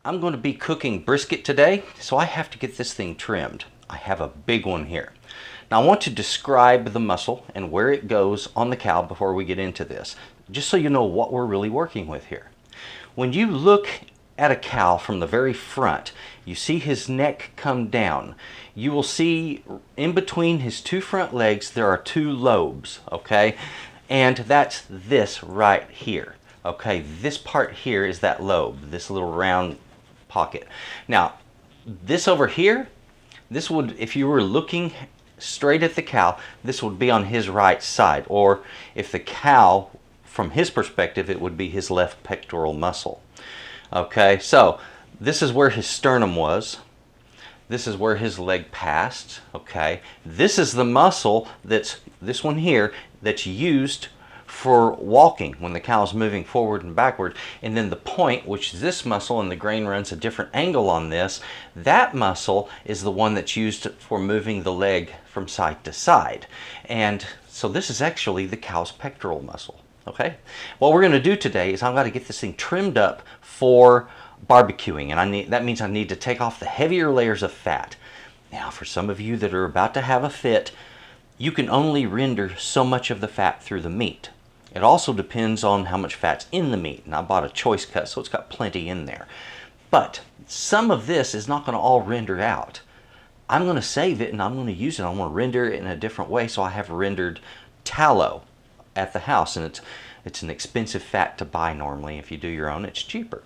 I'm going to be cooking brisket today, so I have to get this thing trimmed. I have a big one here. Now I want to describe the muscle and where it goes on the cow before we get into this, just so you know what we're really working with here. When you look at a cow from the very front, you see his neck come down. You will see in between his two front legs there are two lobes, okay? And that's this right here, okay? This part here is that lobe, this little round pocket. Now, this over here, this would, if you were looking straight at the cow, this would be on his right side, or if the cow, from his perspective, it would be his left pectoral muscle. Okay, so this is where his sternum was. This is where his leg passed. Okay, this is the muscle that's, this one here, that's used for walking when the cow is moving forward and backward. And then the point, which is this muscle, and the grain runs a different angle on this, that muscle is the one that's used for moving the leg from side to side. And so this is actually the cow's pectoral muscle. Okay, what we're going to do today is I'm going to get this thing trimmed up for barbecuing, and that means I need to take off the heavier layers of fat. Now, for some of you that are about to have a fit, you can only render so much of the fat through the meat. It also depends on how much fat's in the meat, and I bought a choice cut, so it's got plenty in there. But some of this is not going to all render out. I'm going to save it, and I'm going to use it. I'm going to render it in a different way, so I have rendered tallow at the house, and it's an expensive fat to buy normally. If you do your own, it's cheaper.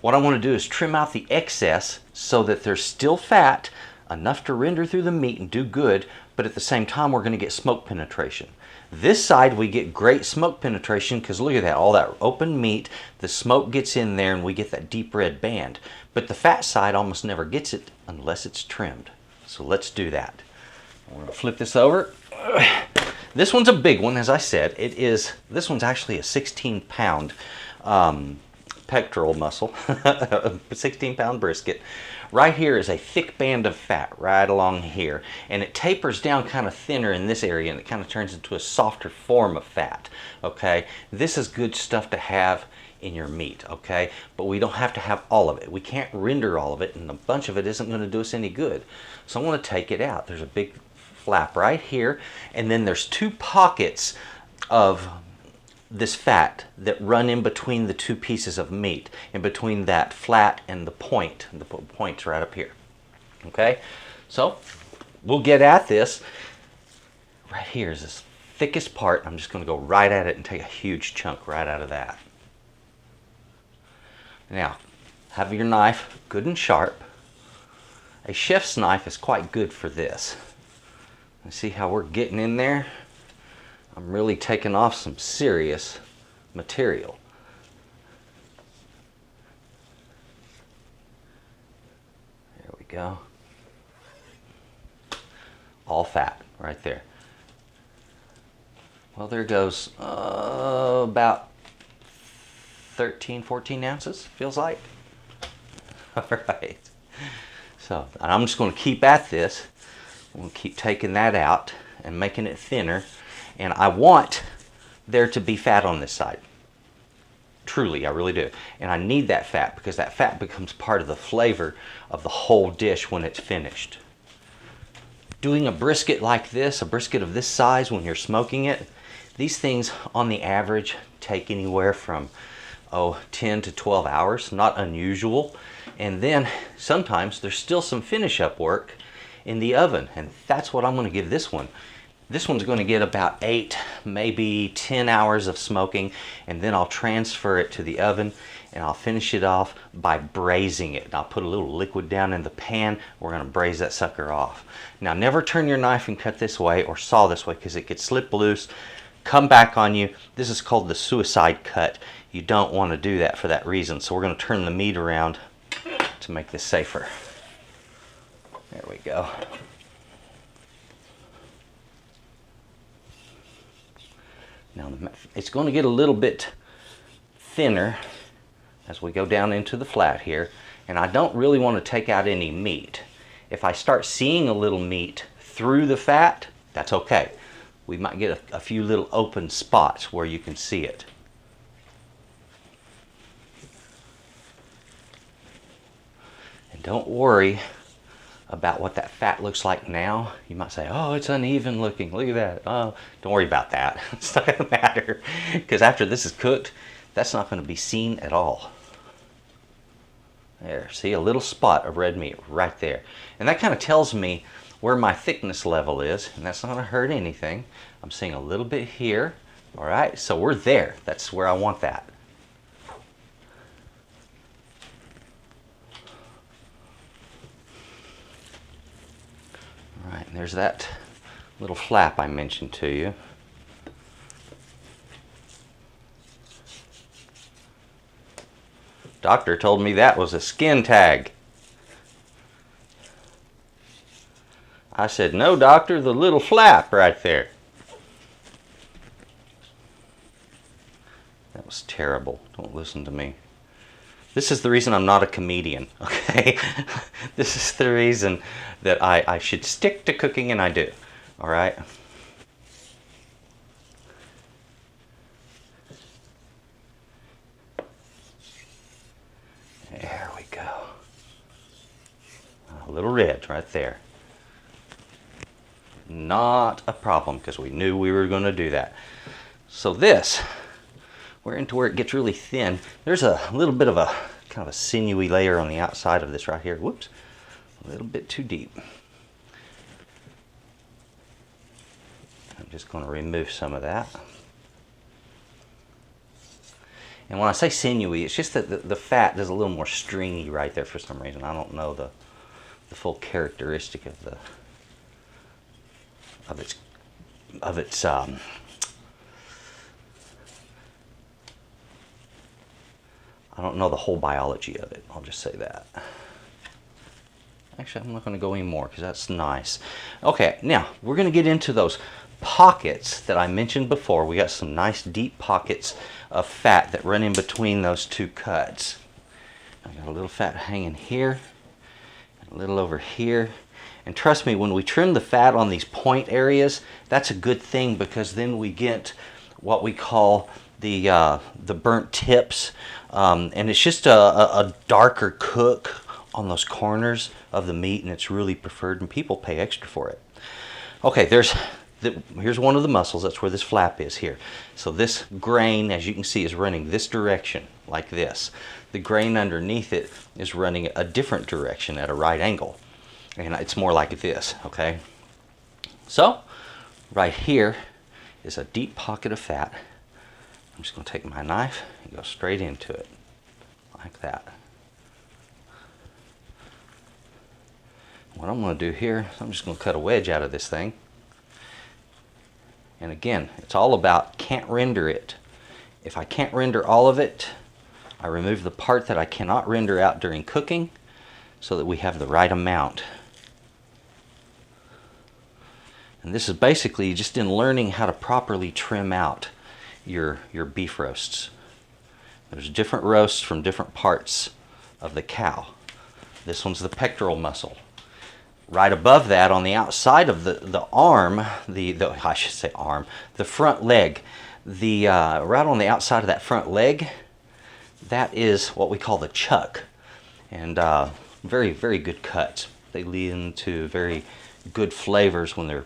What I want to do is trim out the excess so that there's still fat enough to render through the meat and do good, but at the same time we're going to get smoke penetration. This side we get great smoke penetration because look at that, all that open meat, the smoke gets in there and we get that deep red band. But the fat side almost never gets it unless it's trimmed. So let's do that. We're going to flip this over. This one's a big one, as I said. This one's actually a 16-pound pectoral muscle, 16-pound brisket. Right here is a thick band of fat right along here, and it tapers down kind of thinner in this area, and it kind of turns into a softer form of fat. Okay, this is good stuff to have in your meat, okay, but we don't have to have all of it. We can't render all of it, and a bunch of it isn't going to do us any good. So I'm going to take it out. There's a big flap right here, and then there's two pockets of this fat that run in between the two pieces of meat, in between that flat and the point. The point's right up here. Okay, so we'll get at this. Right here is this thickest part. I'm just going to go right at it and take a huge chunk right out of that. Now, have your knife good and sharp. A chef's knife is quite good for this. See how we're getting in there? I'm really taking off some serious material. There we go. All fat right there. Well, there goes about 13, 14 ounces, feels like. All right. So I'm just going to keep at this. We'll keep taking that out and making it thinner. And I want there to be fat on this side. Truly, I really do. And I need that fat because that fat becomes part of the flavor of the whole dish when it's finished. Doing a brisket like this, a brisket of this size when you're smoking it, these things on the average take anywhere from 10 to 12 hours, not unusual. And then sometimes there's still some finish up work in the oven, and that's what I'm going to give this one. This one's going to get about 8, maybe 10 hours of smoking, and then I'll transfer it to the oven and I'll finish it off by braising it. And I'll put a little liquid down in the pan. We're going to braise that sucker off. Now, never turn your knife and cut this way or saw this way because it could slip loose, come back on you. This is called the suicide cut. You don't want to do that for that reason. So we're going to turn the meat around to make this safer. There we go. Now it's going to get a little bit thinner as we go down into the flat here, and I don't really want to take out any meat. If I start seeing a little meat through the fat, that's okay. We might get a few little open spots where you can see it. don't worry about what that fat looks like now. You might say, oh, it's uneven looking. Look at that. Oh, don't worry about that. It's not going to matter, because after this is cooked, that's not going to be seen at all. There, see, a little spot of red meat right there. And that kind of tells me where my thickness level is, and that's not going to hurt anything. I'm seeing a little bit here. All right, so we're there. That's where I want that. All right, and there's that little flap I mentioned to you. Doctor told me that was a skin tag. I said, no, doctor, the little flap right there. That was terrible. Don't listen to me. This is the reason I'm not a comedian, okay? This is the reason that I should stick to cooking, and I do, all right? There we go. A little red right there. Not a problem, because we knew we were going to do that. So this, we're into where it gets really thin. There's a little bit of a kind of a sinewy layer on the outside of this right here. Whoops, a little bit too deep. I'm just going to remove some of that. And when I say sinewy, it's just that the fat is a little more stringy right there for some reason. I don't know the full characteristic of its I don't know the whole biology of it. I'll just say that. Actually, I'm not going to go any more because that's nice. Okay, now we're going to get into those pockets that I mentioned before. We got some nice deep pockets of fat that run in between those two cuts. I got a little fat hanging here, a little over here. And trust me, when we trim the fat on these point areas, that's a good thing, because then we get what we call the burnt tips, and it's just a darker cook on those corners of the meat, and it's really preferred, and people pay extra for it. Okay, here's one of the muscles. That's where this flap is here. So this grain, as you can see, is running this direction, like this. The grain underneath it is running a different direction at a right angle, and it's more like this, okay? So right here is a deep pocket of fat. I'm just going to take my knife and go straight into it, like that. What I'm going to do here is I'm just going to cut a wedge out of this thing. And again, it's all about can't render it. If I can't render all of it, I remove the part that I cannot render out during cooking, so that we have the right amount. And this is basically just in learning how to properly trim out your beef roasts. There's different roasts from different parts of the cow. This one's the pectoral muscle. Right above that, on the outside of the arm, I should say arm, the front leg, right on the outside of that front leg, that is what we call the chuck. And very, very good cuts. They lead into very good flavors when they're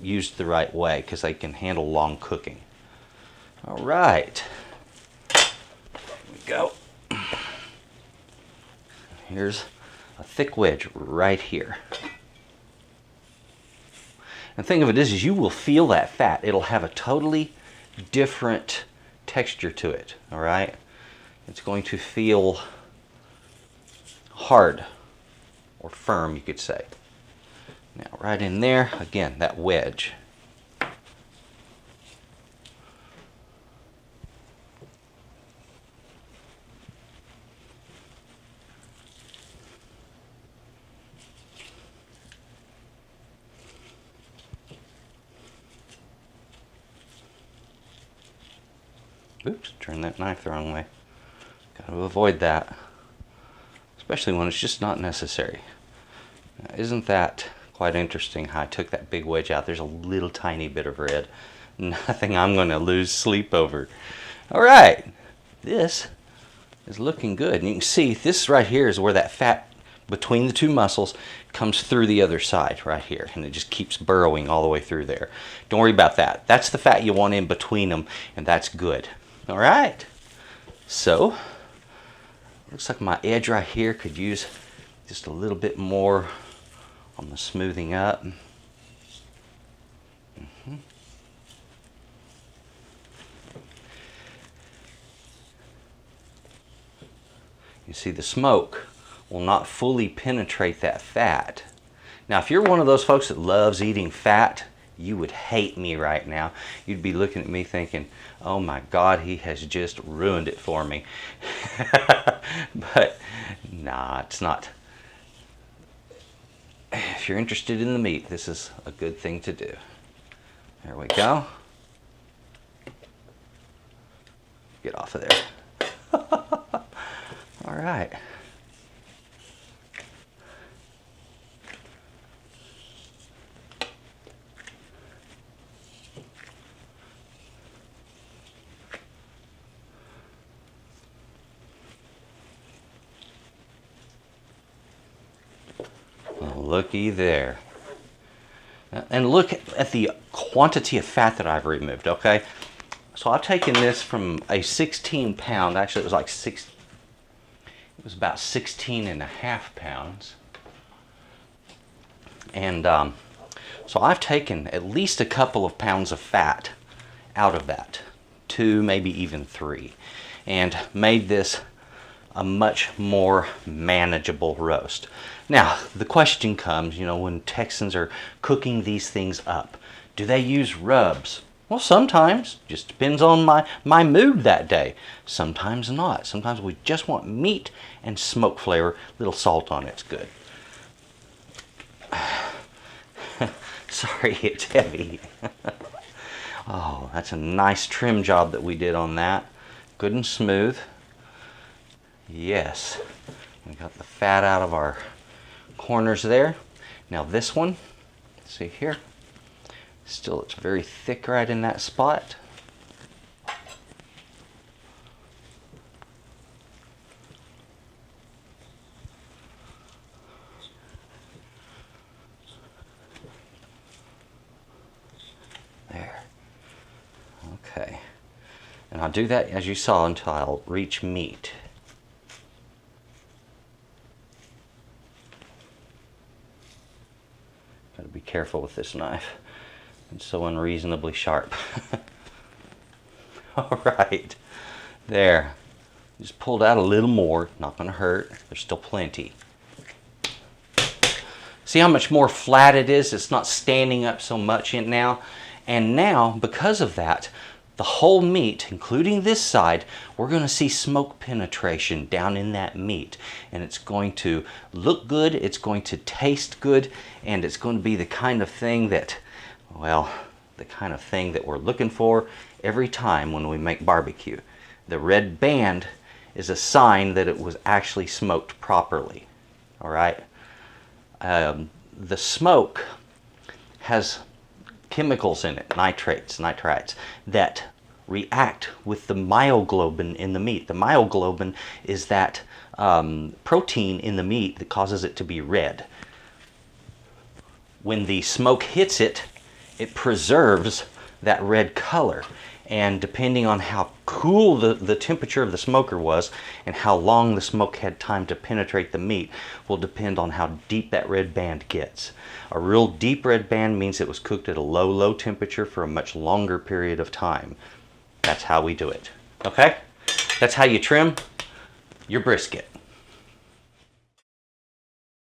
used the right way, because they can handle long cooking. All right, here we go. Here's a thick wedge right here. And the thing of it is you will feel that fat. It'll have a totally different texture to it, all right? It's going to feel hard or firm, you could say. Now, right in there, again, that wedge. Oops, turn that knife the wrong way. Got to avoid that, especially when it's just not necessary. Now, isn't that quite interesting how I took that big wedge out? There's a little tiny bit of red. Nothing I'm going to lose sleep over. All right, this is looking good. And you can see this right here is where that fat between the two muscles comes through the other side right here, and it just keeps burrowing all the way through there. Don't worry about that. That's the fat you want in between them, and that's good. All right. So, looks like my edge right here could use just a little bit more on the smoothing up. You see, the smoke will not fully penetrate that fat. Now, if you're one of those folks that loves eating fat, you would hate me right now. You'd be looking at me thinking, oh my God, he has just ruined it for me. But nah, it's not. If you're interested in the meat, this is a good thing to do. There we go. Get off of there. All right. Well, looky there. And look at the quantity of fat that I've removed, okay? So I've taken this from a 16-pound, actually it was like it was about 16.5 pounds. And so I've taken at least a couple of pounds of fat out of that, 2, maybe even 3, and made this a much more manageable roast. Now, the question comes, you know, when Texans are cooking these things up, do they use rubs? Well, sometimes. Just depends on my mood that day. Sometimes not. Sometimes we just want meat and smoke flavor. Little salt on it's good. Sorry, it's heavy. Oh, that's a nice trim job that we did on that. Good and smooth. Yes. We got the fat out of our corners there. Now this one, see here, still it's very thick right in that spot. There. Okay. And I'll do that, as you saw, until I'll reach meat. Gotta be careful with this knife. It's so unreasonably sharp. All right, there. Just pulled out a little more, not gonna hurt. There's still plenty. See how much more flat it is? It's not standing up so much in now. And now, because of that, the whole meat, including this side, we're going to see smoke penetration down in that meat. And it's going to look good, it's going to taste good, and it's going to be the kind of thing that, well, the kind of thing that we're looking for every time when we make barbecue. The red band is a sign that it was actually smoked properly. All right? The smoke has chemicals in it, nitrites, that react with the myoglobin in the meat. The myoglobin is that protein in the meat that causes it to be red. When the smoke hits it, it preserves that red color. And depending on how cool the temperature of the smoker was and how long the smoke had time to penetrate the meat will depend on how deep that red band gets. A real deep red band means it was cooked at a low temperature for a much longer period of time. That's how we do it. Okay? That's how you trim your brisket.